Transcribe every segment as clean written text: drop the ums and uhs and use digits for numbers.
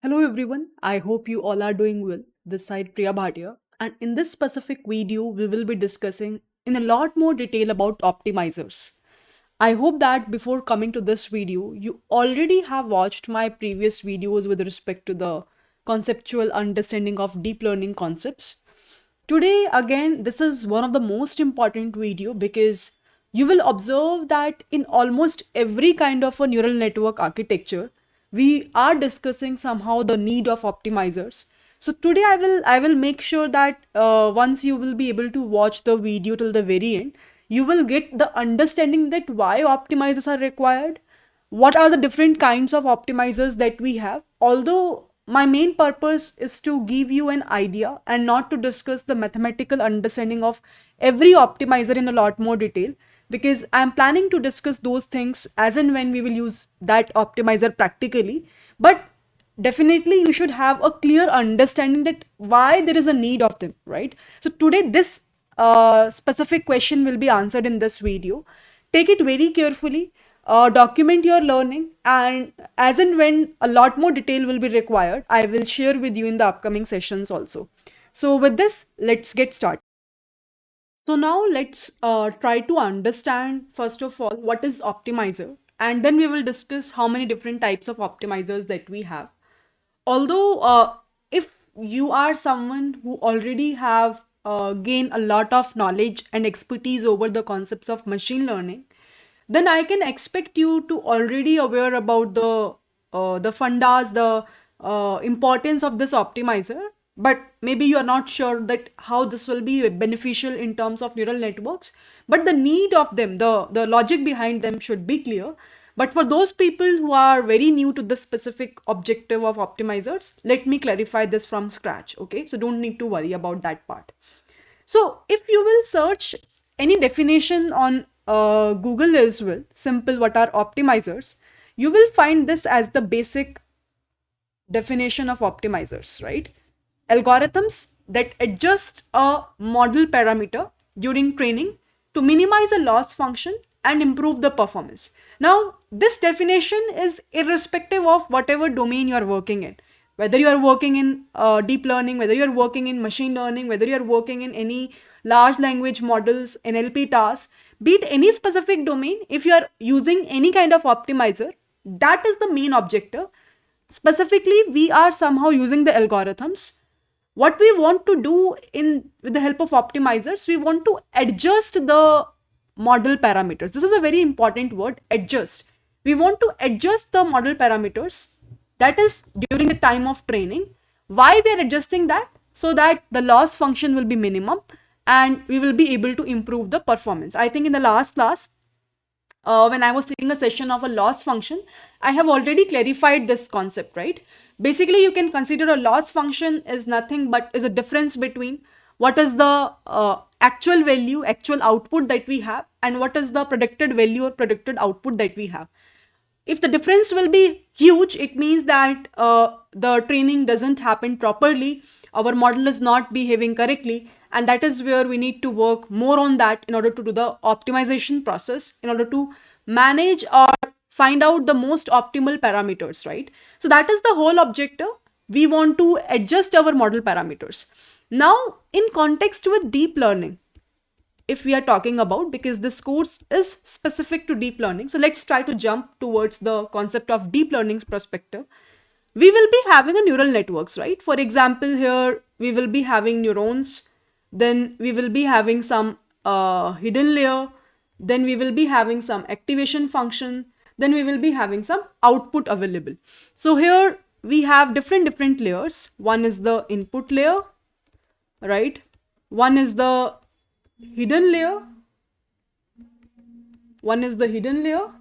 Hello everyone, I hope you all are doing well. This side Priya Bhatia, and in this specific video, we will be discussing in a lot more detail about optimizers. I hope that before coming to this video, you already have watched my previous videos with respect to the conceptual understanding of deep learning concepts. Today, again, this is one of the most important video because you will observe that in almost every kind of a neural network architecture, we are discussing somehow the need of optimizers. So today I will make sure that once you will be able to watch the video till the very end, you will get the understanding that why optimizers are required, what are the different kinds of optimizers that we have. Although my main purpose is to give you an idea and not to discuss the mathematical understanding of every optimizer in a lot more detail, because I'm planning to discuss those things as and when we will use that optimizer practically. But definitely you should have a clear understanding that why there is a need of them, right? So today this specific question will be answered in this video. Take it very carefully, document your learning, and as and when a lot more detail will be required, I will share with you in the upcoming sessions also. So with this, let's get started. So now let's try to understand first of all what is optimizer, and then we will discuss how many different types of optimizers that we have. Although if you are someone who already have gained a lot of knowledge and expertise over the concepts of machine learning, then I can expect you to already aware about the fundas, the importance of this optimizer. But maybe you are not sure that how this will be beneficial in terms of neural networks. But the need of them, the logic behind them should be clear. But for those people who are very new to this specific objective of optimizers, let me clarify this from scratch. Okay, so don't need to worry about that part. So if you will search any definition on Google as well, simple what are optimizers, you will find this as the basic definition of optimizers, right? Algorithms that adjust a model parameter during training to minimize a loss function and improve the performance. Now, this definition is irrespective of whatever domain you are working in. Whether you are working in deep learning, whether you are working in machine learning, whether you are working in any large language models, NLP tasks, be it any specific domain, if you are using any kind of optimizer, that is the main objective. Specifically, we are somehow using the algorithms. What we want to do in with the help of optimizers, we want to adjust the model parameters. This is a very important word, adjust. We want to adjust the model parameters, that is during the time of training. Why we are adjusting that? So that the loss function will be minimum and we will be able to improve the performance. I think in the last class, when I was taking a session of a loss function, I have already clarified this concept, right? Basically, you can consider a loss function is nothing but is a difference between what is the actual value, actual output that we have, and what is the predicted value or predicted output that we have. If the difference will be huge, it means that the training doesn't happen properly, our model is not behaving correctly, and that is where we need to work more on that in order to do the optimization process, in order to manage or find out the most optimal parameters, right? So that is the whole objective. We want to adjust our model parameters. Now, in context with deep learning, if we are talking about, because this course is specific to deep learning, so let's try to jump towards the concept of deep learning perspective. We will be having a neural networks, right? For example, here we will be having neurons, then we will be having some hidden layer, then we will be having some activation function, then we will be having some output available. So here we have different layers. One is the input layer, right? One is the hidden layer, one is the hidden layer,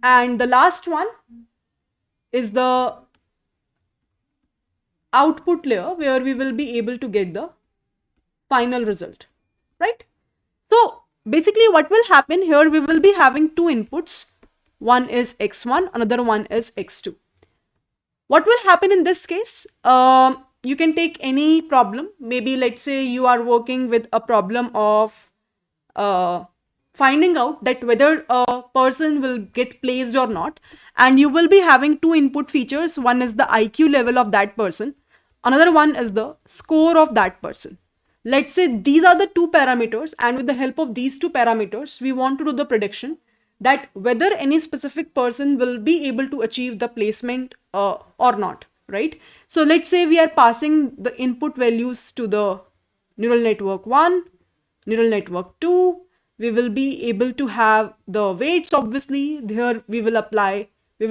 and the last one is the output layer where we will be able to get the final result, right? So basically what will happen here, we will be having two inputs. One is x1, another one is x2. What will happen in this case? You can take any problem. Maybe let's say you are working with a problem of finding out that whether a person will get placed or not. And you will be having two input features. One is the IQ level of that person. Another one is the score of that person. Let's say these are the two parameters, and with the help of these two parameters, we want to do the prediction that whether any specific person will be able to achieve the placement or not, right? So let's say we are passing the input values to the neural network 1, neural network 2. We will be able to have the weights, obviously. Here we will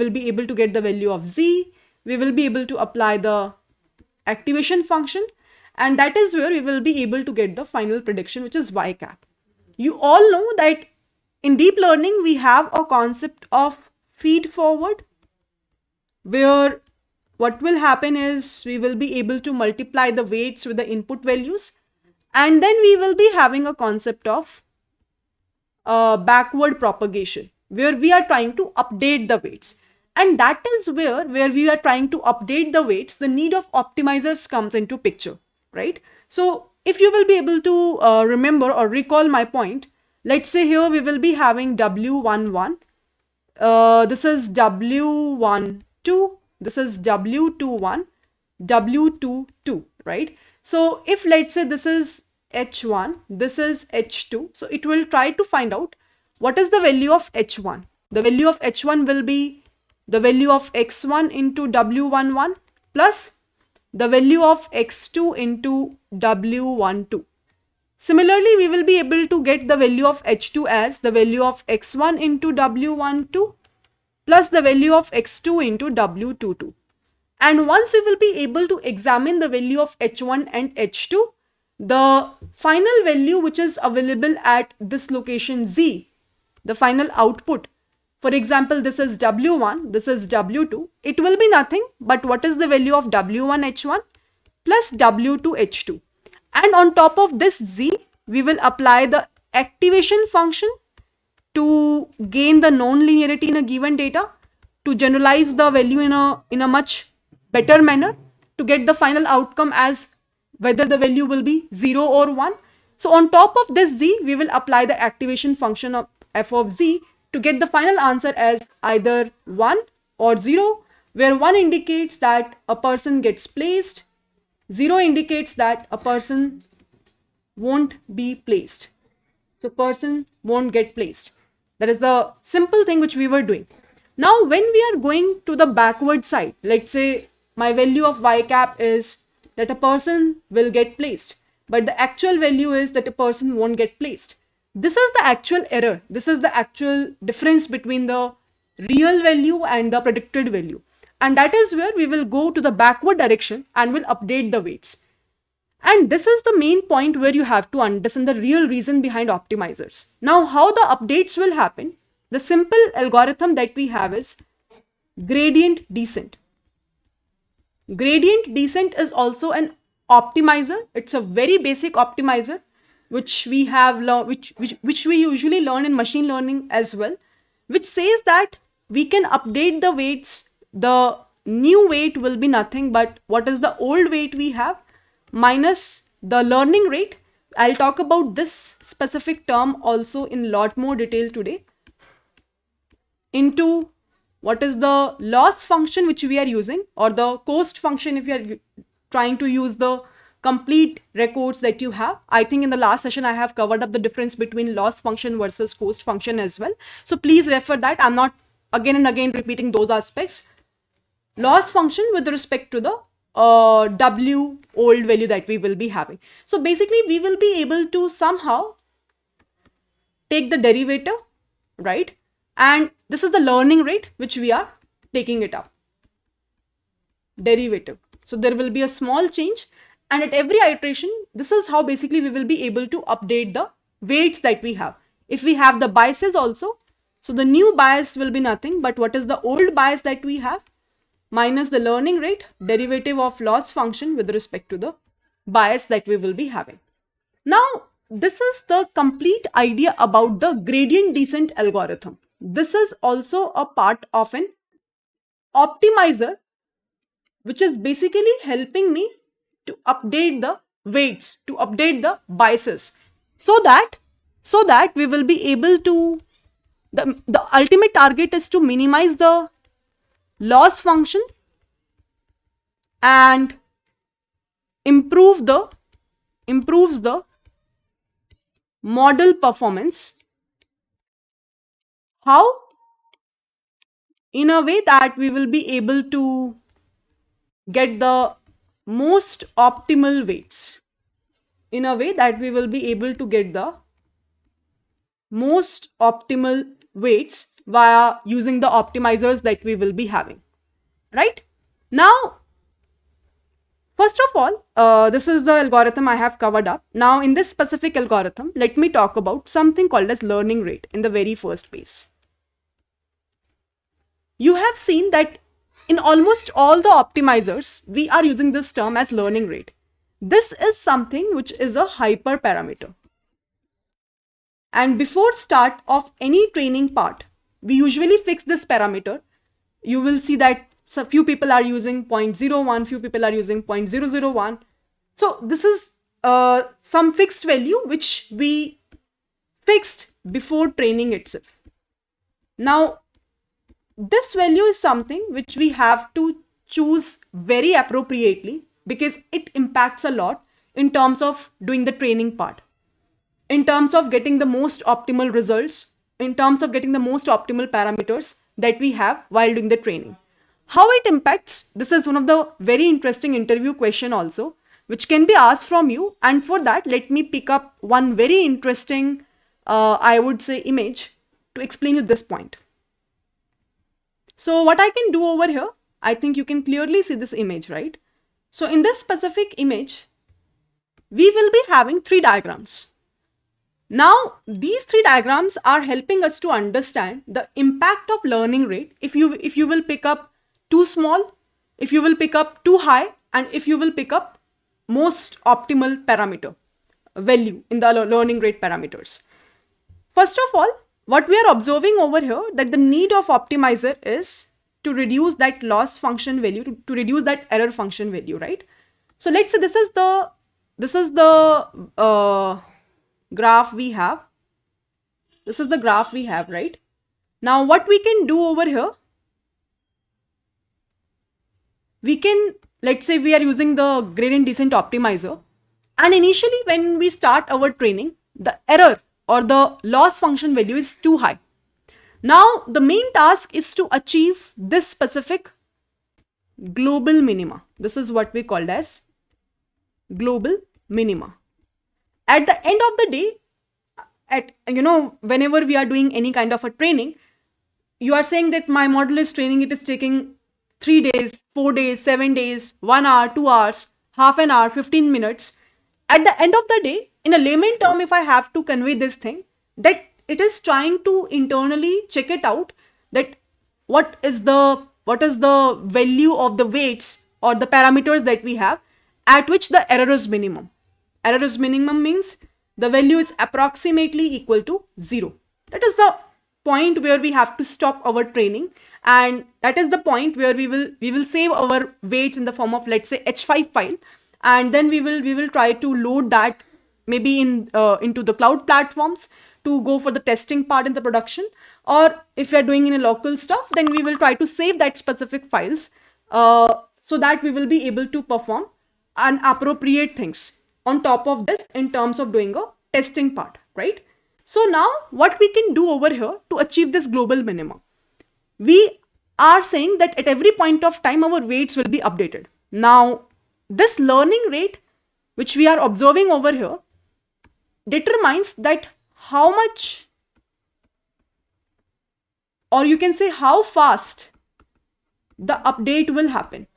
be able to get the value of z. We will be able to apply the activation function, and that is where we will be able to get the final prediction, which is y cap. You all know that in deep learning we have a concept of feed forward, where what will happen is we will be able to multiply the weights with the input values, and then we will be having a concept of backward propagation, where we are trying to update the weights. And that is where we are trying to update the weights, the need of optimizers comes into picture, right? So if you will be able to remember or recall my point, let's say here we will be having W11, this is W12, this is W21, W22, right? So if let's say this is H1, this is H2, so it will try to find out what is the value of H1. The value of H1 will be the value of X1 into W11 plus the value of X2 into W12. Similarly, we will be able to get the value of H2 as the value of X1 into W12 plus the value of X2 into W22. And once we will be able to examine the value of H1 and H2, the final value which is available at this location Z, the final output, for example, this is W1, this is W2, it will be nothing but what is the value of W1H1 plus W2H2. And on top of this Z, we will apply the activation function to gain the non-linearity in a given data, to generalize the value in a much better manner, to get the final outcome as whether the value will be 0 or 1. So on top of this Z, we will apply the activation function of f of z to get the final answer as either 1 or 0, where 1 indicates that a person gets placed, 0 indicates that a person won't be placed. So person won't get placed. That is the simple thing which we were doing. Now when we are going to the backward side, let's say my value of y cap is that a person will get placed, but the actual value is that a person won't get placed. This is the actual error. This is the actual difference between the real value and the predicted value. And that is where we will go to the backward direction and will update the weights. And this is the main point where you have to understand the real reason behind optimizers. Now, how the updates will happen? The simple algorithm that we have is gradient descent. Gradient descent is also an optimizer. It's a very basic optimizer which we have which we usually learn in machine learning as well, which says that we can update the weights. The new weight will be nothing but what is the old weight we have minus the learning rate. I'll talk about this specific term also in lot more detail today, into what is the loss function which we are using, or the cost function if you are trying to use the complete records that you have. I think in the last session I have covered up the difference between loss function versus cost function as well. So please refer that. I'm not again and again repeating those aspects. Loss function with respect to the W old value that we will be having. So basically we will be able to somehow take the derivative, right? And this is the learning rate which we are taking it up. Derivative. So there will be a small change, and at every iteration, this is how basically we will be able to update the weights that we have. If we have the biases also, so the new bias will be nothing but what is the old bias that we have minus the learning rate, derivative of loss function with respect to the bias that we will be having. Now, this is the complete idea about the gradient descent algorithm. This is also a part of an optimizer, which is basically helping me to update the weights, to update the biases, so that so that we will be able to, the ultimate target is to minimize the loss function and improves the model performance. How? In a way that we will be able to get the most optimal weights. In a way that we will be able to get the most optimal weights via using the optimizers that we will be having. Right? Now, first of all, this is the algorithm I have covered up. Now, in this specific algorithm, let me talk about something called as learning rate in the very first phase. You have seen that in almost all the optimizers, we are using this term as learning rate. This is something which is a hyperparameter. And before start of any training part, we usually fix this parameter. You will see that so few people are using 0.01, few people are using 0.001. So this is some fixed value which we fixed before training itself. Now, this value is something which we have to choose very appropriately because it impacts a lot in terms of doing the training part, in terms of getting the most optimal results, in terms of getting the most optimal parameters that we have while doing the training. How it impacts, this is one of the very interesting interview question also, which can be asked from you. And for that, let me pick up one very interesting, I would say, image to explain you this point. So what I can do over here, I think you can clearly see this image, right? So in this specific image, we will be having 3 diagrams. Now, these 3 diagrams are helping us to understand the impact of learning rate if you will pick up too small, if you will pick up too high, and if you will pick up most optimal parameter value in the learning rate parameters. First of all, what we are observing over here, that the need of optimizer is to reduce that loss function value, to reduce that error function value, right? So let's say this is the graph we have. This is the graph we have, right? Now what we can do over here, we can, let's say we are using the gradient descent optimizer, and initially when we start our training, the error or the loss function value is too high. Now the main task is to achieve this specific global minima. This is what we called as global minima. At the end of the day, whenever we are doing any kind of a training, you are saying that my model is training, it is taking 3 days, 4 days, 7 days, 1 hour, 2 hours, half an hour, 15 minutes. At the end of the day, in a layman term, if I have to convey this thing, that it is trying to internally check it out, that what is the value of the weights or the parameters that we have at which the error is minimum. Error is minimum means the value is approximately equal to 0. That is the point where we have to stop our training, and that is the point where we will save our weights in the form of, let's say, H5 file, and then we will try to load that maybe into the cloud platforms to go for the testing part in the production. Or if we are doing in a local stuff, then we will try to save that specific files so that we will be able to perform an appropriate things on top of this in terms of doing a testing part, right? So now what we can do over here to achieve this global minimum, we are saying that at every point of time our weights will be updated. Now this learning rate which we are observing over here determines that how much, or you can say how fast the update will happen.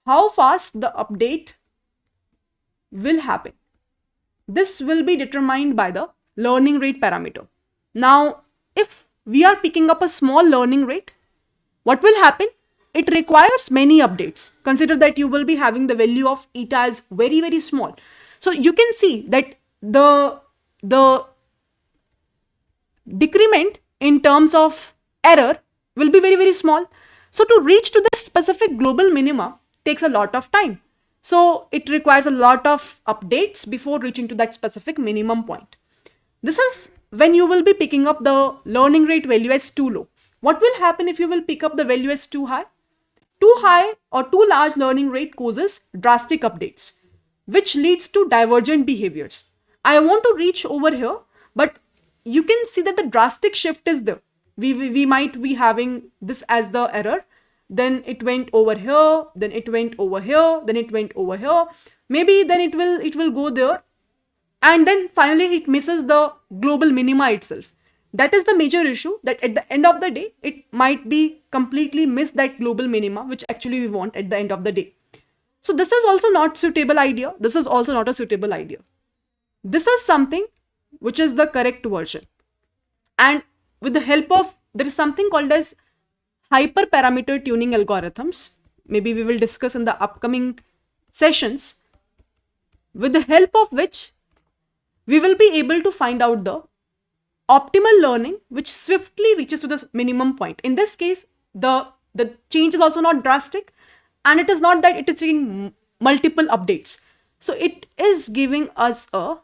How fast the update will happen. This will be determined by the learning rate parameter. Now, if we are picking up a small learning rate, what will happen? It requires many updates. Consider that you will be having the value of eta as very, very small. So you can see that the decrement in terms of error will be very, very small. So to reach to this specific global minima takes a lot of time. So it requires a lot of updates before reaching to that specific minimum point. This is when you will be picking up the learning rate value as too low. What will happen if you will pick up the value as too high? Too high or too large learning rate causes drastic updates, which leads to divergent behaviors. I want to reach over here, but you can see that the drastic shift is there. We might be having this as the error. Then it went over here, then it went over here, then it went over here. Maybe then it will go there, and then finally it misses the global minima itself. That is the major issue, that at the end of the day it might be completely miss that global minima which actually we want at the end of the day. So this is also not suitable idea. This is also not a suitable idea. This is something which is the correct version, and with the help of, there is something called as hyperparameter tuning algorithms. Maybe we will discuss in the upcoming sessions, with the help of which we will be able to find out the optimal learning which swiftly reaches to the minimum point. In this case, the change is also not drastic, and it is not that it is taking multiple updates. So it is giving us a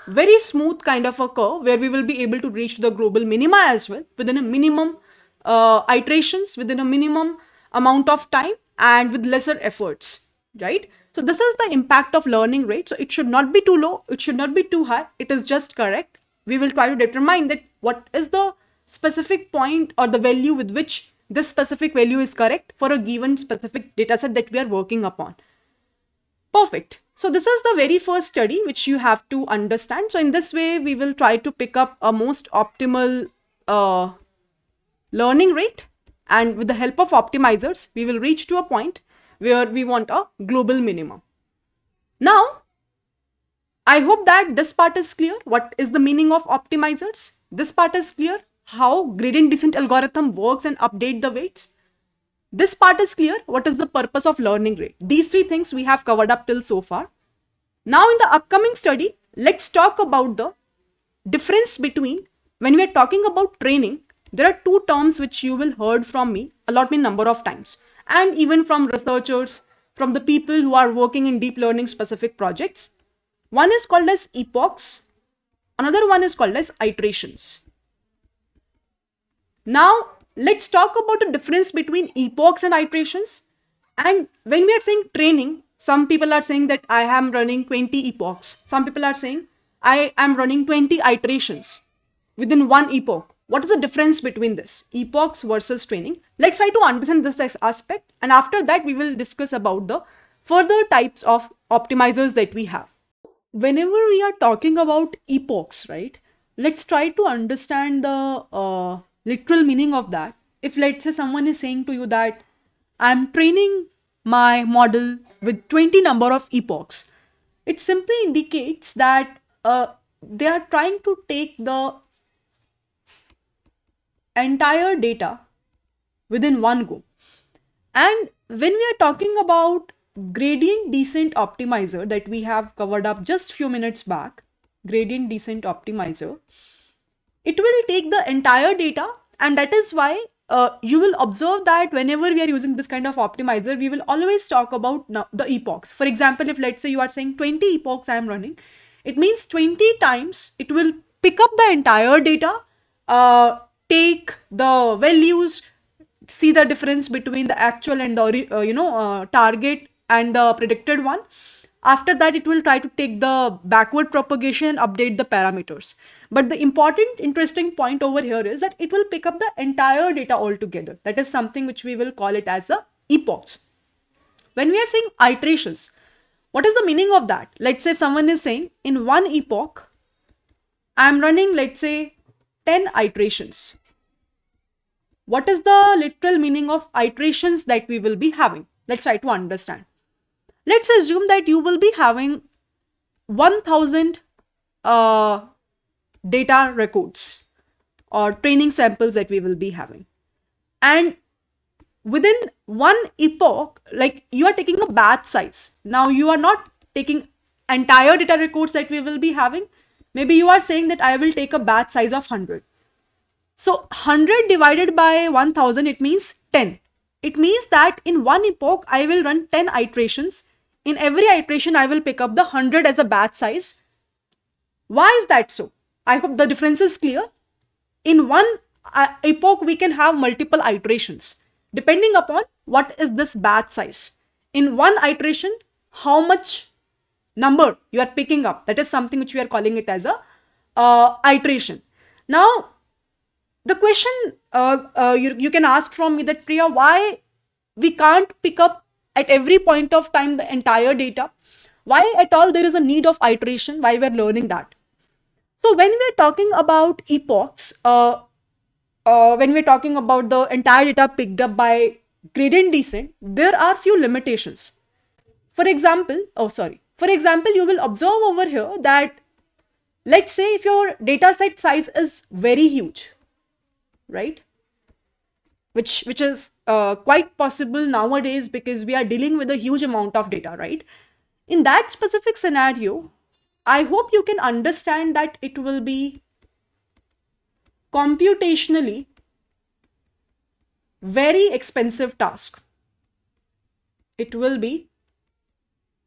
very smooth kind of a curve where we will be able to reach the global minima as well within a minimum iterations, within a minimum amount of time, and with lesser efforts, right? So this is the impact of learning rate. So it should not be too low, it should not be too high, it is just correct. We will try to determine that what is the specific point or the value with which this specific value is correct for a given specific dataset that we are working upon. Perfect. So this is the very first study which you have to understand. So in this way, we will try to pick up a most optimal learning rate, and with the help of optimizers, we will reach to a point where we want a global minimum. Now, I hope that this part is clear. What is the meaning of optimizers? This part is clear. How gradient descent algorithm works and update the weights. This part is clear. What is the purpose of learning rate? These three things we have covered up till so far. Now in the upcoming study, let's talk about the difference between, when we are talking about training, there are two terms which you will heard from me a lot many number of times, and even from researchers, from the people who are working in deep learning specific projects. One is called as epochs, another one is called as iterations. Now let's talk about the difference between epochs and iterations. And when we are saying training, some people are saying that I am running 20 epochs. Some people are saying I am running 20 iterations within one epoch. What is the difference between this? Epochs versus training. Let's try to understand this aspect, and after that we will discuss about the further types of optimizers that we have. Whenever we are talking about epochs, right, let's try to understand the literal meaning of that. If let's say someone is saying to you that I'm training my model with 20 number of epochs, it simply indicates that they are trying to take the entire data within one go. And when we are talking about gradient descent optimizer that we have covered up just few minutes back, gradient descent optimizer, it will take the entire data, and that is why you will observe that whenever we are using this kind of optimizer, we will always talk about the epochs. For example, if let's say you are saying 20 epochs I am running, it means 20 times it will pick up the entire data, take the values, see the difference between the actual and the target and the predicted one. After that, it will try to take the backward propagation, update the parameters. But the important, interesting point over here is that it will pick up the entire data altogether. That is something which we will call it as the epochs. When we are saying iterations, what is the meaning of that? Let's say someone is saying in one epoch, I am running, let's say, 10 iterations. What is the literal meaning of iterations that we will be having? Let's try to understand. Let's assume that you will be having 1000 data records or training samples that we will be having. And within one epoch, like you are taking a batch size. Now you are not taking entire data records that we will be having. Maybe you are saying that I will take a batch size of 100. So 100 divided by 1000, it means 10. It means that in one epoch, I will run 10 iterations. in every iteration, I will pick up the 100 as a batch size. Why is that so? I hope the difference is clear. In one epoch, we can have multiple iterations depending upon what is this batch size. In one iteration, how much number you are picking up. That is something which we are calling it as a iteration. Now, the question you can ask from me that, Priya, why we can't pick up at every point of time the entire data? Why at all there is a need of iteration? Why we're learning that? So when we're talking about epochs, when we're talking about the entire data picked up by gradient descent, there are few limitations. For example, you will observe over here that, let's say if your data set size is very huge, right? Which is quite possible nowadays because we are dealing with a huge amount of data, right? In that specific scenario, I hope you can understand that it will be computationally very expensive task. It will be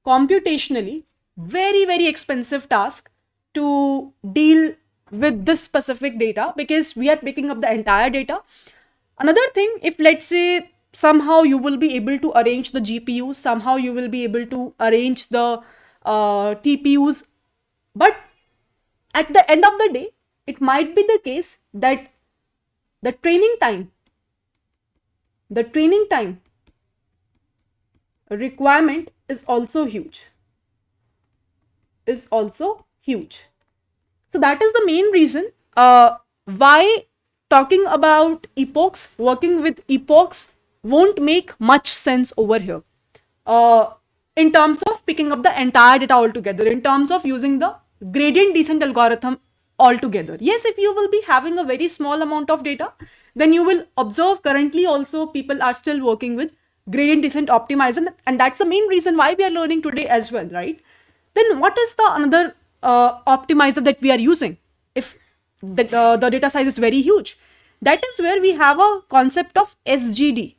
computationally very expensive task to deal with this specific data because we are picking up the entire data. Another thing, if let's say somehow you will be able to arrange the GPUs, somehow you will be able to arrange the TPUs, but at the end of the day, it might be the case that the training time requirement is also huge. So that is the main reason why talking about epochs, working with epochs won't make much sense over here. In terms of picking up the entire data altogether, in terms of using the gradient descent algorithm altogether. Yes, if you will be having a very small amount of data, then you will observe currently also people are still working with gradient descent optimizer, and that's the main reason why we are learning today as well, right? Then what is the another optimizer that we are using if the data size is very huge? That is where we have a concept of SGD.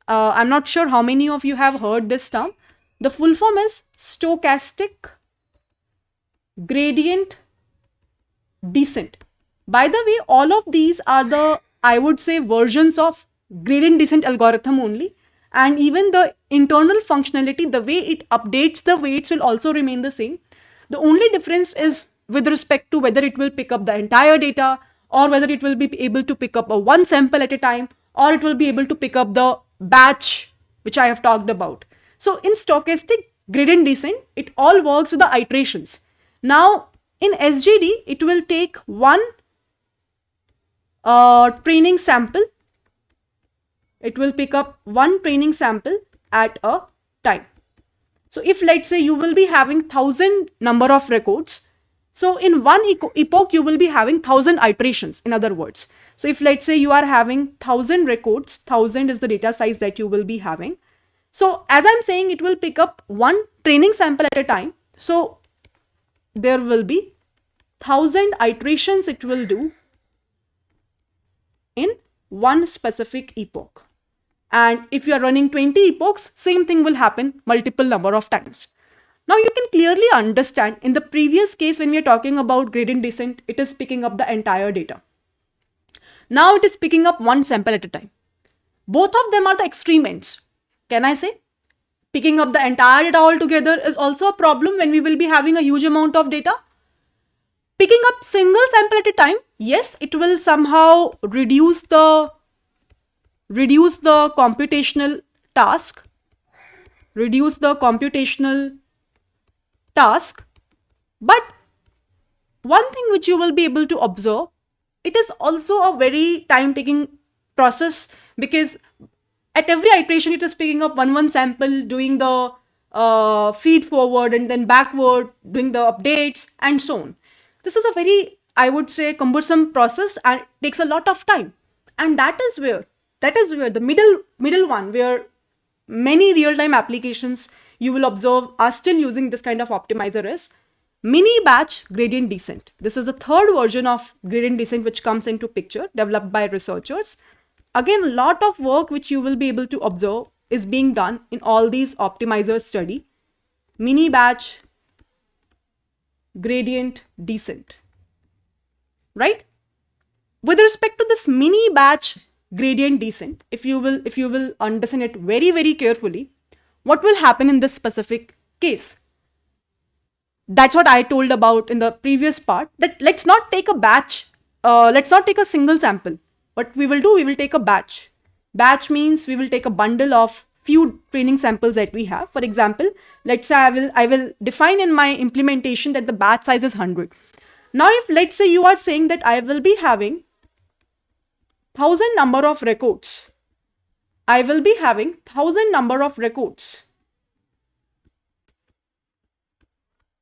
I'm not sure how many of you have heard this term. The full form is stochastic gradient descent. By the way, all of these are the, I would say, versions of gradient descent algorithm only, and even the internal functionality, the way it updates the weights will also remain the same. The only difference is with respect to whether it will pick up the entire data or whether it will be able to pick up a one sample at a time, or it will be able to pick up the batch which I have talked about. So in stochastic gradient descent, it all works with the iterations. Now in SGD, it will take one training sample. It will pick up one training sample at a time. So if let's say you will be having 1,000 number of records, so in one epoch you will be having 1,000 iterations, in other words. So if let's say you are having 1,000 records, 1,000 is the data size that you will be having. So as I'm saying, it will pick up one training sample at a time. So there will be 1,000 iterations it will do in one specific epoch. And if you are running 20 epochs, same thing will happen multiple number of times. Now you can clearly understand in the previous case when we are talking about gradient descent, it is picking up the entire data. Now it is picking up one sample at a time. Both of them are the extreme ends. Can I say? Picking up the entire data altogether is also a problem when we will be having a huge amount of data. Picking up single sample at a time, yes, it will somehow reduce the computational task. But one thing which you will be able to observe, it is also a very time-taking process because at every iteration it is picking up one sample, doing the feed forward and then backward, doing the updates and so on. This is a very, I would say, cumbersome process and takes a lot of time. And that is where the middle one, where many real-time applications you will observe are still using this kind of optimizer, is mini batch gradient descent. This is the third version of gradient descent which comes into picture, developed by researchers. Again, a lot of work which you will be able to observe is being done in all these optimizer study. mini batch gradient descent, right? With respect to this mini batch gradient descent, if you will understand it very, very carefully, what will happen in this specific case? That's what I told about in the previous part, that let's not take a batch, let's not take a single sample. What we will do, we will take a batch. Batch means we will take a bundle of few training samples that we have. For example, let's say I will define in my implementation that the batch size is 100. Now, if let's say you are saying that I will be having 1000 number of records, I will be having 1000 number of records.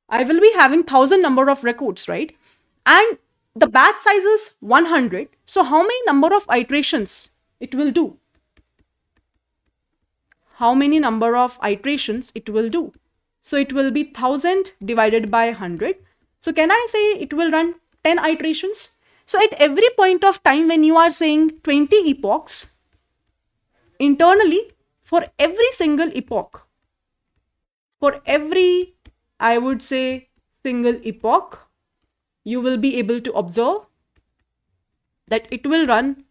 I will be having 1000 number of records, right? And the batch size is 100. So how many number of iterations it will do? How many number of iterations it will do? So it will be 1000 divided by 100. So can I say it will run 10 iterations? So at every point of time when you are saying 20 epochs, internally for every single epoch, for every, I would say, single epoch, you will be able to observe that it will run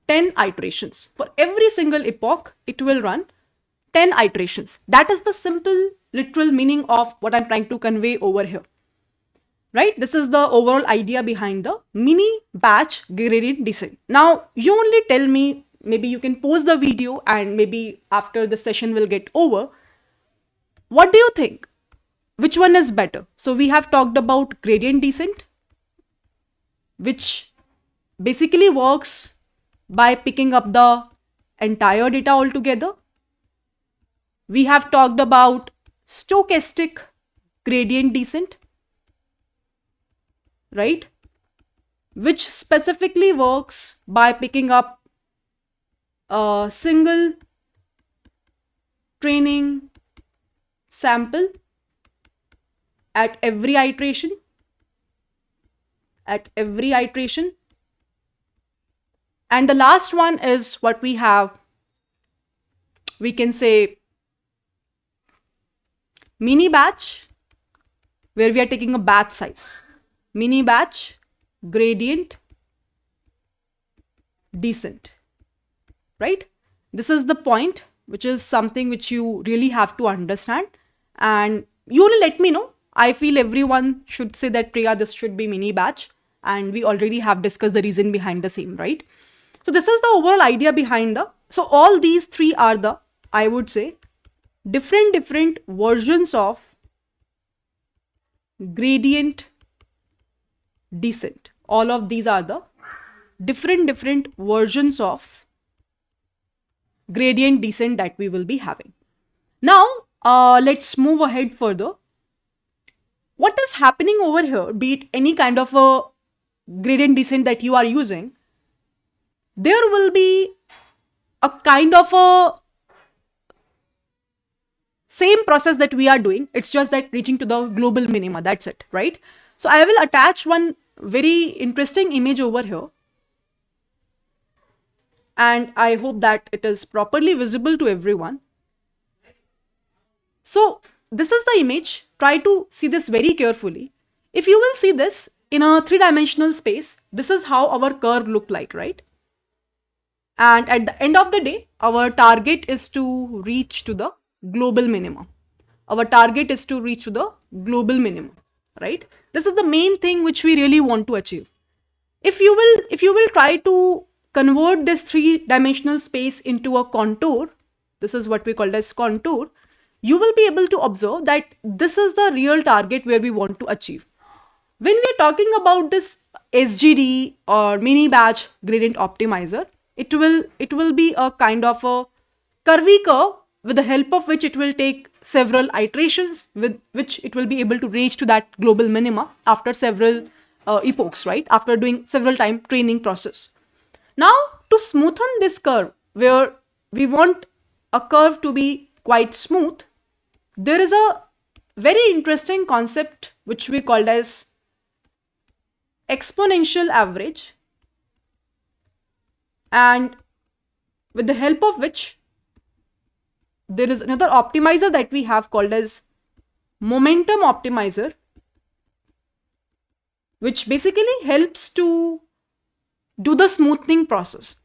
10 iterations. For every single epoch, it will run 10 iterations. That is the simple, literal meaning of what I'm trying to convey over here. Right? This is the overall idea behind the mini batch gradient descent. Now, you only tell me, maybe you can pause the video and maybe after the session will get over. What do you think? Which one is better? So we have talked about gradient descent, which basically works by picking up the entire data altogether. We have talked about stochastic gradient descent, right? Which specifically works by picking up a single training sample at every iteration. And the last one is what we have, we can say mini batch, where we are taking a batch size. Mini batch gradient descent, right? This is the point, which is something which you really have to understand. And you only let me know. I feel everyone should say that, Priya, this should be mini batch. And we already have discussed the reason behind the same, right? So this is the overall idea behind the, so all these three are the, I would say, different versions of gradient descent. All of these are the different versions of gradient descent that we will be having. Now, let's move ahead further. What is happening over here, be it any kind of a gradient descent that you are using, there will be a kind of a same process that we are doing. It's just that reaching to the global minima. That's it, right? So I will attach one very interesting image over here. And I hope that it is properly visible to everyone. So this is the image. Try to see this very carefully. If you will see this in a three-dimensional space, this is how our curve look like, right? And at the end of the day, our target is to reach to the global minimum. Our target is to reach to the global minimum, right? This is the main thing which we really want to achieve. If you will try to convert this three-dimensional space into a contour, this is what we call as contour, you will be able to observe that this is the real target where we want to achieve. When we are talking about this SGD or mini batch gradient optimizer, it will be a kind of a curvy curve with the help of which it will take several iterations, with which it will be able to reach to that global minima after several epochs, right? After doing several time training process. Now, to smoothen this curve, where we want a curve to be quite smooth, there is a very interesting concept which we called as exponential average, and with the help of which there is another optimizer that we have called as momentum optimizer, which basically helps to do the smoothing process,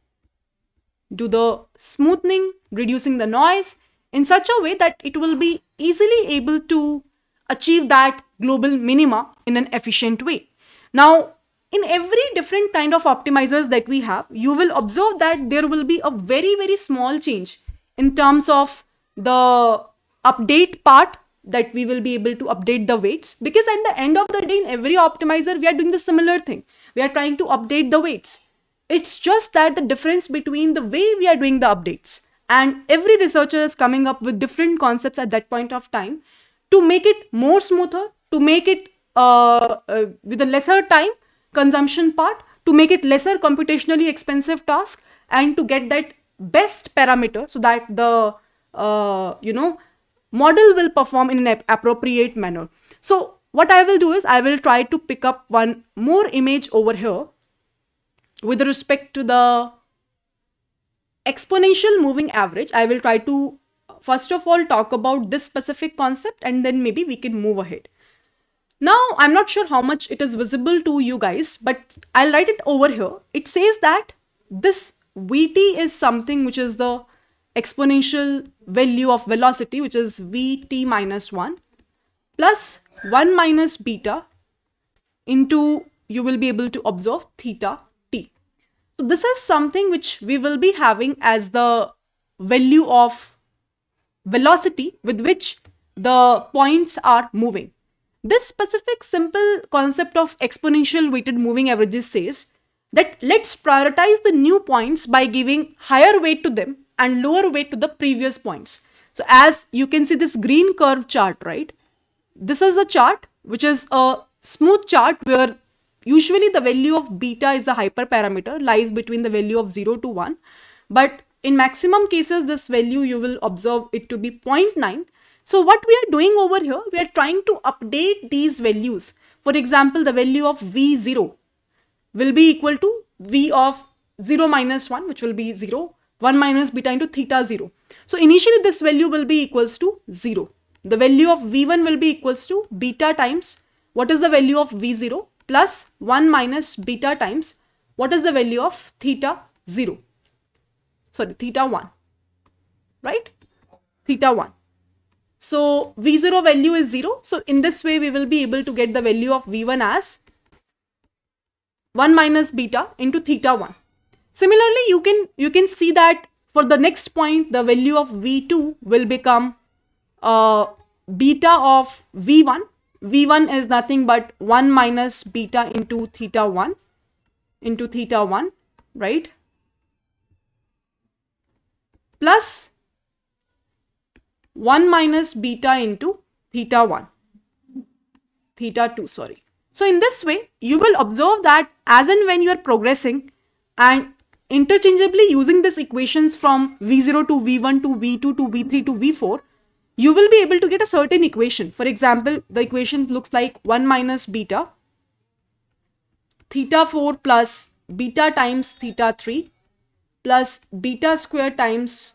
do the smoothing, reducing the noise in such a way that it will be easily able to achieve that global minima in an efficient way. Now, in every different kind of optimizers that we have, you will observe that there will be a very, very small change in terms of the update part, that we will be able to update the weights, because at the end of the day in every optimizer we are doing the similar thing. We are trying to update the weights. It's just that the difference between the way we are doing the updates, and every researcher is coming up with different concepts at that point of time to make it more smoother, to make it with a lesser time consumption part, to make it lesser computationally expensive task, and to get that best parameter so that the model will perform in an appropriate manner. So what I will do is I will try to pick up one more image over here with respect to the exponential moving average. I will try to first of all talk about this specific concept, and then maybe we can move ahead. Now, I'm not sure how much it is visible to you guys, but I'll write it over here. It says that this Vt is something which is the exponential value of velocity, which is Vt minus 1 plus 1 minus beta into, you will be able to observe, theta t. So this is something which we will be having as the value of velocity with which the points are moving. This specific simple concept of exponential weighted moving averages says that let's prioritize the new points by giving higher weight to them and lower weight to the previous points. So as you can see this green curve chart, right? This is a chart which is a smooth chart where usually the value of beta is the hyperparameter, lies between the value of 0 to 1. But in maximum cases, this value you will observe it to be 0.9. So what we are doing over here, we are trying to update these values. For example, the value of V0 will be equal to V of 0 minus 1, which will be 0, 1 minus beta into theta 0. So initially this value will be equals to 0. The value of V1 will be equals to beta times what is the value of V0 plus 1 minus beta times what is the value of theta 0. Sorry, theta 1, right? Theta 1. So V0 value is 0. So in this way, we will be able to get the value of V1 as 1 minus beta into theta 1. Similarly, you can see that for the next point, the value of V2 will become beta of V1. V1 is nothing but 1 minus beta into theta 1 right? Plus 1 minus beta into theta 1, theta 2, sorry. So in this way, you will observe that as and when you are progressing and interchangeably using these equations from V0 to V1 to V2 to V3 to V4, you will be able to get a certain equation. For example, the equation looks like 1 minus beta, theta 4 plus beta times theta 3 plus beta square times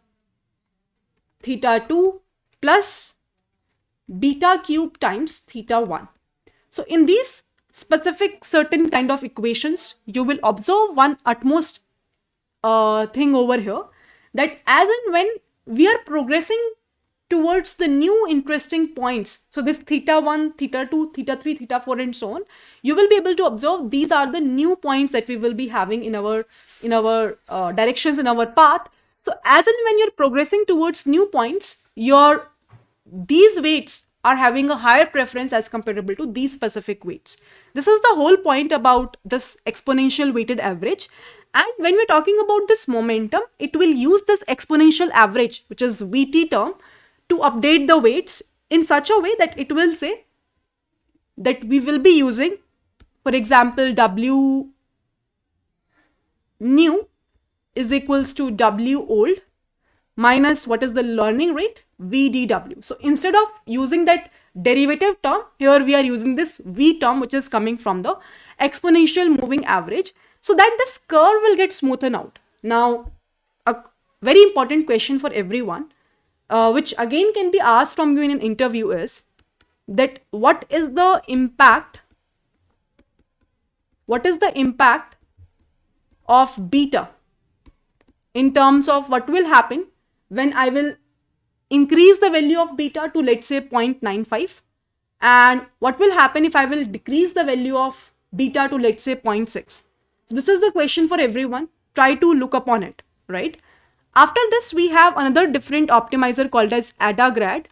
theta 2 plus beta cube times theta 1. So in these specific certain kind of equations, you will observe one utmost thing over here, that as and when we are progressing towards the new interesting points, so this theta 1, theta 2, theta 3, theta 4 and so on, you will be able to observe these are the new points that we will be having in our directions, in our path. So as and when you're progressing towards new points, these weights are having a higher preference as comparable to these specific weights. This is the whole point about this exponential weighted average. And when we're talking about this momentum, it will use this exponential average, which is Vt term, to update the weights in such a way that it will say that we will be using, for example, W new is equals to W old minus what is the learning rate, VDW. So instead of using that derivative term, here we are using this V term, which is coming from the exponential moving average, so that this curve will get smoothened out. Now, a very important question for everyone. which again can be asked from you in an interview, is that what is the impact of beta in terms of what will happen when I will increase the value of beta to, let's say, 0.95, and what will happen if I will decrease the value of beta to, let's say, 0.6. This is the question for everyone. Try to look upon it, right? After this, we have another different optimizer called as ADAGRAD,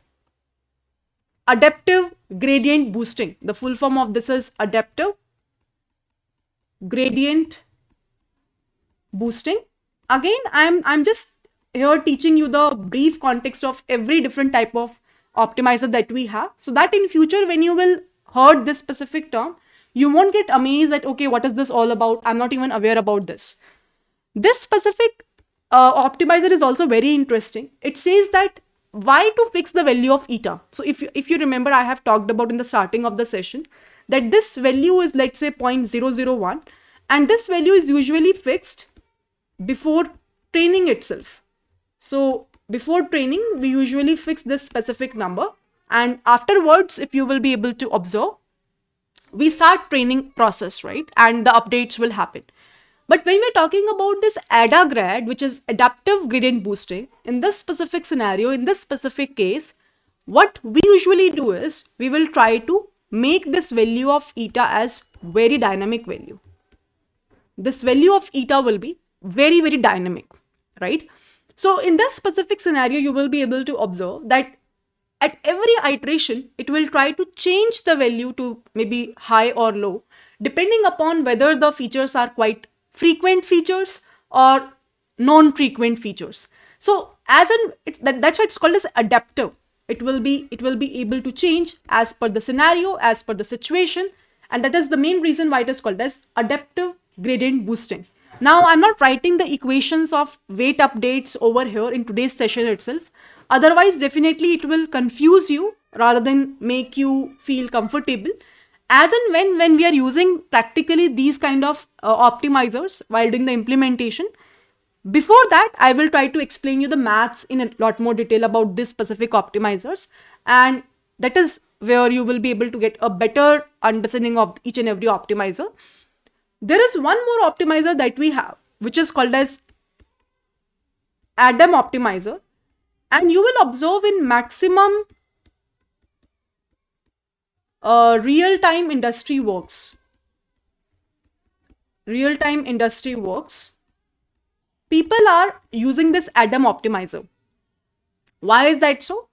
adaptive gradient boosting. The full form of this is adaptive gradient boosting. Again, I'm just here teaching you the brief context of every different type of optimizer that we have, so that in future when you will heard this specific term, you won't get amazed that, okay, what is this all about? I'm not even aware about this. This specific optimizer is also very interesting. It says that why to fix the value of eta. So if you remember, I have talked about in the starting of the session that this value is, let's say, 0.001, and this value is usually fixed before training itself. So before training, we usually fix this specific number, and afterwards, if you will be able to observe, we start training process, right? And the updates will happen. But when we're talking about this ADAGRAD, which is adaptive gradient boosting, in this specific scenario, in this specific case, what we usually do is we will try to make this value of eta as very dynamic value. This value of eta will be very, very dynamic, right? So in this specific scenario, you will be able to observe that at every iteration, it will try to change the value to maybe high or low, depending upon whether the features are quite frequent features or non-frequent features. So that's why it's called as adaptive. It will be able to change as per the scenario, as per the situation, and that is the main reason why it is called as adaptive gradient boosting. Now, I'm not writing the equations of weight updates over here in today's session itself. Otherwise, definitely it will confuse you rather than make you feel comfortable. As and when we are using practically these kind of optimizers while doing the implementation, before that, I will try to explain you the maths in a lot more detail about this specific optimizers. And that is where you will be able to get a better understanding of each and every optimizer. There is one more optimizer that we have, which is called as ADAM optimizer. And you will observe in maximum real-time industry works. Real-time industry works. People are using this ADAM optimizer. Why is that so?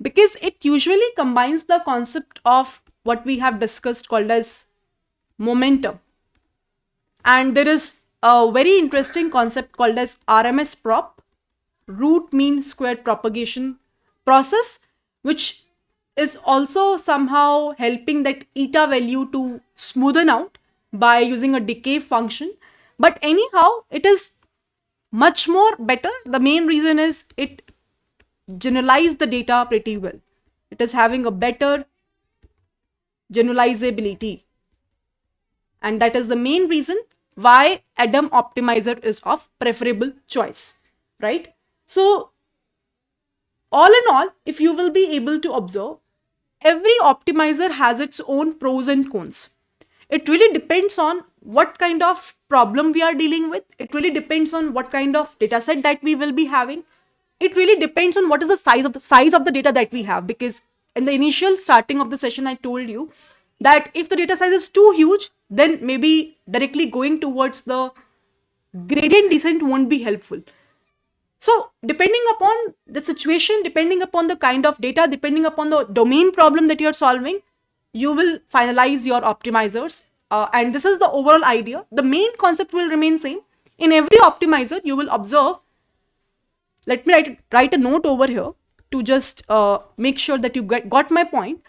Because it usually combines the concept of what we have discussed called as momentum. And there is a very interesting concept called as RMS prop, root mean square propagation process, which is also somehow helping that eta value to smoothen out by using a decay function. But anyhow, it is much more better. The main reason is it generalizes the data pretty well. It is having a better generalizability. And that is the main reason why ADAM optimizer is of preferable choice, right? So all in all, if you will be able to observe, every optimizer has its own pros and cons. It really depends on what kind of problem we are dealing with. It really depends on what kind of data set that we will be having. It really depends on what is the size of the data that we have, because in the initial starting of the session, I told you that if the data size is too huge, then maybe directly going towards the gradient descent won't be helpful. So depending upon the situation, depending upon the kind of data, depending upon the domain problem that you're solving, you will finalize your optimizers. And this is the overall idea. The main concept will remain same. In every optimizer, you will observe. Let me write a note over here to just make sure that you got my point.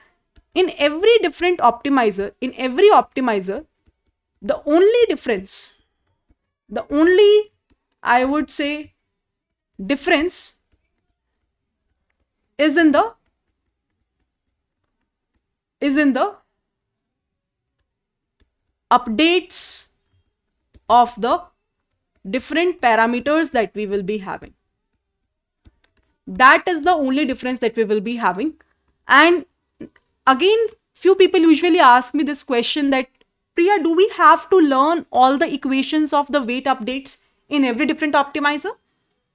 In every different optimizer, the only difference, I would say, difference is in the updates of the different parameters that we will be having. That is the only difference that we will be having. And again, few people usually ask me this question that, Priya, do we have to learn all the equations of the weight updates in every different optimizer?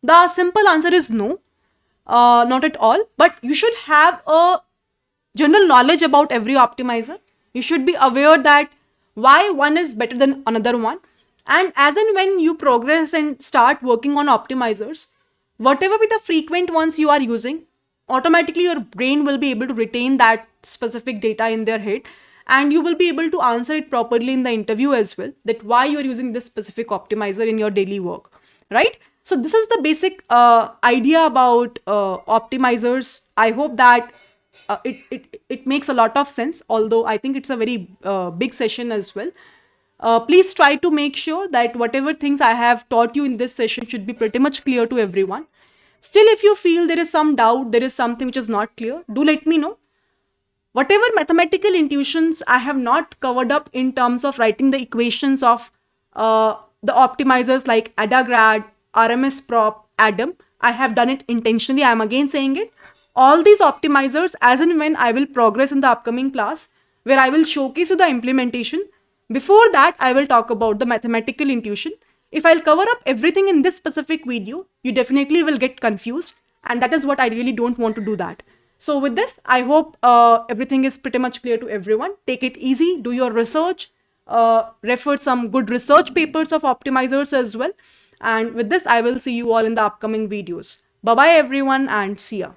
The simple answer is no, not at all. But you should have a general knowledge about every optimizer. You should be aware that why one is better than another one. And as and when you progress and start working on optimizers, whatever be the frequent ones you are using, automatically your brain will be able to retain that specific data in their head, and you will be able to answer it properly in the interview as well, that why you are using this specific optimizer in your daily work, right? So this is the basic idea about optimizers. I hope that it makes a lot of sense, although I think it's a very big session as well. Please try to make sure that whatever things I have taught you in this session should be pretty much clear to everyone. Still, if you feel there is some doubt, there is something which is not clear, do let me know. Whatever mathematical intuitions I have not covered up in terms of writing the equations of the optimizers like AdaGrad, RMS Prop, Adam, I have done it intentionally. I am again saying it. All these optimizers, as and when I will progress in the upcoming class, where I will showcase you the implementation. Before that, I will talk about the mathematical intuition. If I'll cover up everything in this specific video, you definitely will get confused. And that is what I really don't want to do that. So with this, I hope everything is pretty much clear to everyone. Take it easy, do your research, refer some good research papers of optimizers as well. And with this, I will see you all in the upcoming videos. Bye-bye everyone and see ya.